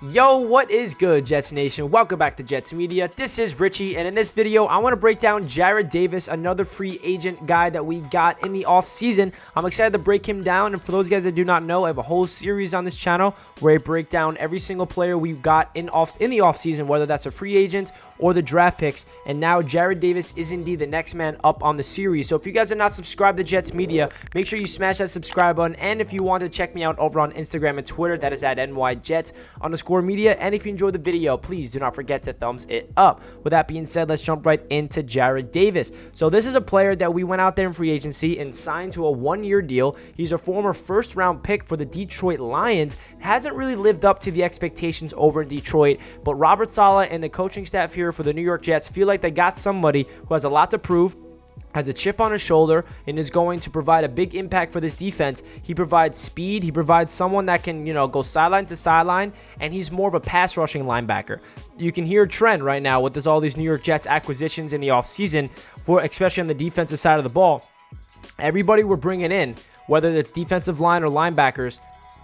Yo, what is good, Jets Nation? Welcome back to Jets Media. This is Richie, and in this video, I want to break down Jarrad Davis, another free agent guy that we got in the offseason. I'm excited to break him down, and for those guys that do not know, I have a whole series on this channel where I break down every single player we got in the offseason, whether that's a free agent or the draft picks. And now Jarrad Davis is indeed the next man up on the series. So if you guys are not subscribed to Jets Media, make sure you smash that subscribe button. And if you want to check me out over on Instagram and Twitter, that is at NYJets_media. And if you enjoyed the video, please do not forget to thumbs it up. With that being said, let's jump right into Jarrad Davis. So this is a player that we went out there in free agency and signed to a one-year deal. He's a former first-round pick for the Detroit Lions. Hasn't really lived up to the expectations over in Detroit, but Robert Saleh and the coaching staff here for the New York Jets feel like they got somebody who has a lot to prove, has a chip on his shoulder, and is going to provide a big impact for this defense. He provides speed. He provides someone that can, go sideline to sideline, and he's more of a pass rushing linebacker. You can hear a trend right now with all these New York Jets acquisitions in the offseason, especially on the defensive side of the ball. Everybody we're bringing in, whether it's defensive line or linebackers,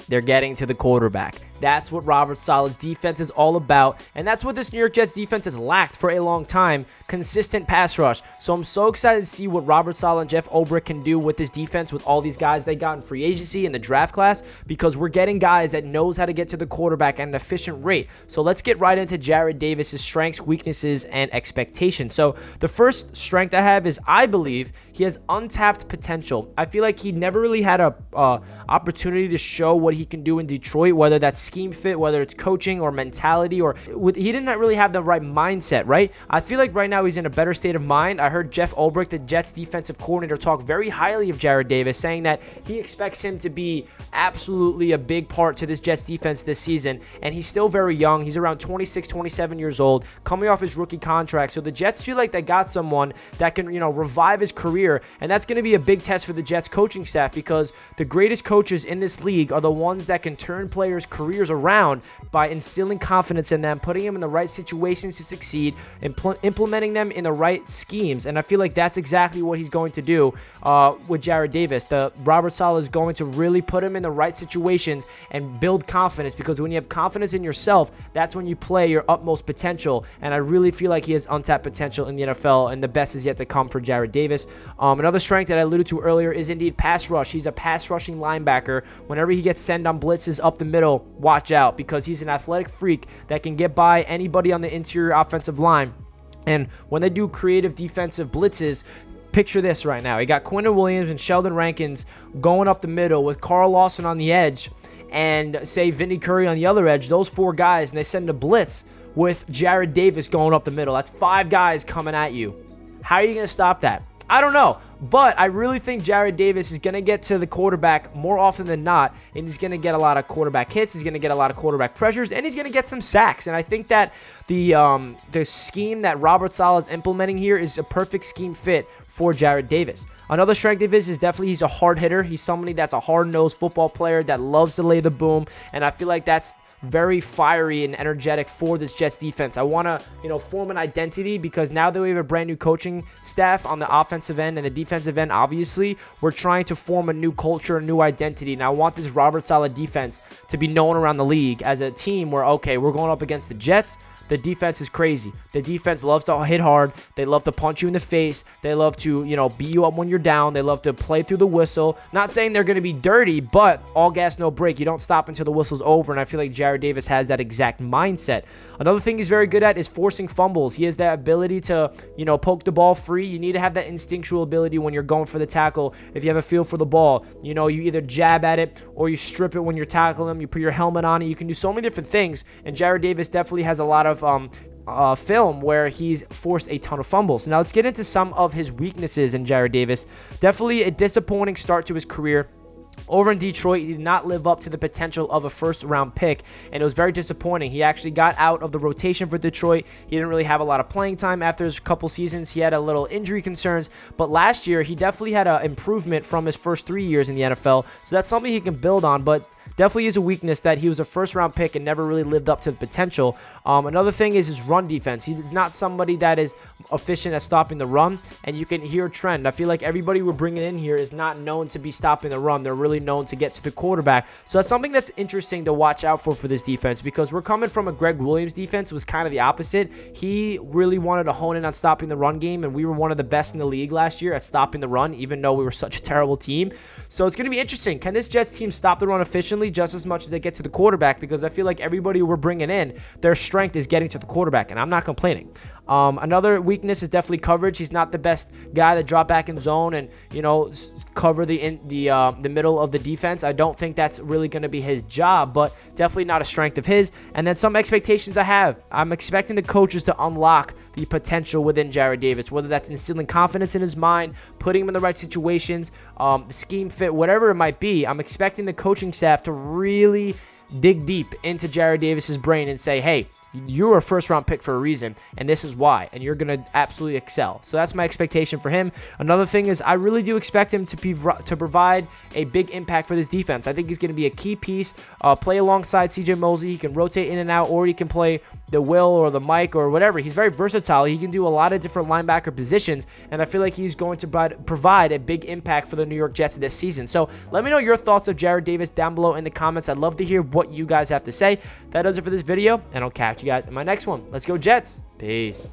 they're getting to the quarterback. That's what Robert Saleh's defense is all about, and that's what this New York Jets defense has lacked for a long time, consistent pass rush. So I'm so excited to see what Robert Saleh and Jeff Ulbrich can do with this defense with all these guys they got in free agency in the draft class, because we're getting guys that knows how to get to the quarterback at an efficient rate. So let's get right into Jarrad Davis's strengths, weaknesses, and expectations. So the first strength I have is I believe he has untapped potential. I feel like he never really had a opportunity to show what he can do in Detroit, whether that's scheme fit, whether it's coaching or mentality, he didn't really have the right mindset, right? I feel like right now he's in a better state of mind. I heard Jeff Ulbrich, the Jets defensive coordinator, talk very highly of Jarrad Davis, saying that he expects him to be absolutely a big part to this Jets defense this season, and he's still very young. He's around 26, 27 years old, coming off his rookie contract. So the Jets feel like they got someone that can, revive his career, and that's going to be a big test for the Jets coaching staff, because the greatest coaches in this league are the ones that can turn players' careers around by instilling confidence in them, putting them in the right situations to succeed, and implementing them in the right schemes. And I feel like that's exactly what he's going to do with Jarrad Davis. Robert Saleh is going to really put him in the right situations and build confidence, because when you have confidence in yourself, that's when you play your utmost potential. And I really feel like he has untapped potential in the NFL, and the best is yet to come for Jarrad Davis. Another strength that I alluded to earlier is indeed pass rush. He's a pass rushing linebacker. Whenever he gets sent on blitzes up the middle, watch out, because he's an athletic freak that can get by anybody on the interior offensive line. And when they do creative defensive blitzes, picture this right now. You got Quinton Williams and Sheldon Rankins going up the middle with Carl Lawson on the edge and, say, Vinny Curry on the other edge. Those four guys, and they send a blitz with Jarrad Davis going up the middle. That's five guys coming at you. How are you going to stop that? I don't know, but I really think Jarrad Davis is going to get to the quarterback more often than not, and he's going to get a lot of quarterback hits, he's going to get a lot of quarterback pressures, and he's going to get some sacks. And I think that the scheme that Robert Saleh is implementing here is a perfect scheme fit for Jarrad Davis. Another strength of his is definitely he's a hard hitter. He's somebody that's a hard-nosed football player that loves to lay the boom, and I feel like that's very fiery and energetic for this Jets defense. I want to, form an identity, because now that we have a brand new coaching staff on the offensive end and the defensive end, obviously, we're trying to form a new culture, a new identity. And I want this Robert Saleh defense to be known around the league as a team where, okay, we're going up against the Jets. The defense is crazy. The defense loves to hit hard. They love to punch you in the face. They love to, beat you up when you're down. They love to play through the whistle. Not saying they're going to be dirty, but all gas, no break. You don't stop until the whistle's over, and I feel like Jarrad Davis has that exact mindset. Another thing he's very good at is forcing fumbles. He has that ability to, poke the ball free. You need to have that instinctual ability when you're going for the tackle. If you have a feel for the ball, you either jab at it or you strip it when you're tackling them. You put your helmet on it. You can do so many different things, and Jarrad Davis definitely has a lot of film where he's forced a ton of fumbles. Now let's get into some of his weaknesses in Jarrad Davis. Definitely a disappointing start to his career. Over in Detroit, he did not live up to the potential of a first-round pick, and it was very disappointing. He actually got out of the rotation for Detroit. He didn't really have a lot of playing time after his couple seasons. He had a little injury concerns, but last year, he definitely had an improvement from his first 3 years in the NFL, so that's something he can build on. But definitely is a weakness that he was a first-round pick and never really lived up to the potential. Another thing is his run defense. He is not somebody that is efficient at stopping the run, and you can hear a trend. I feel like everybody we're bringing in here is not known to be stopping the run. They're really known to get to the quarterback. So that's something that's interesting to watch out for this defense, because we're coming from a Greg Williams defense. It was kind of the opposite. He really wanted to hone in on stopping the run game, and we were one of the best in the league last year at stopping the run, even though we were such a terrible team. So it's going to be interesting. Can this Jets team stop the run efficiently just as much as they get to the quarterback? Because I feel like everybody we're bringing in, their strength is getting to the quarterback, and I'm not complaining. Another weakness is definitely coverage. He's not the best guy to drop back in zone and, you know, cover the middle of the defense. I don't think that's really going to be his job, but definitely not a strength of his. And then some expectations I have. I'm expecting the coaches to unlock the potential within Jarrad Davis, whether that's instilling confidence in his mind, putting him in the right situations, the scheme fit, whatever it might be. I'm expecting the coaching staff to really dig deep into Jarrad Davis's brain and say, hey, you're a first-round pick for a reason, and this is why, and you're going to absolutely excel. So that's my expectation for him. Another thing is I really do expect him to provide a big impact for this defense. I think he's going to be a key piece, play alongside C.J. Mosley. He can rotate in and out, or he can play the Will or the Mike or whatever. He's very versatile. He can do a lot of different linebacker positions, and I feel like he's going to provide a big impact for the New York Jets this season. So let me know your thoughts of Jarrad Davis down below in the comments. I'd love to hear what you guys have to say. That does it for this video, and I'll catch you guys in my next one. Let's go Jets. Peace.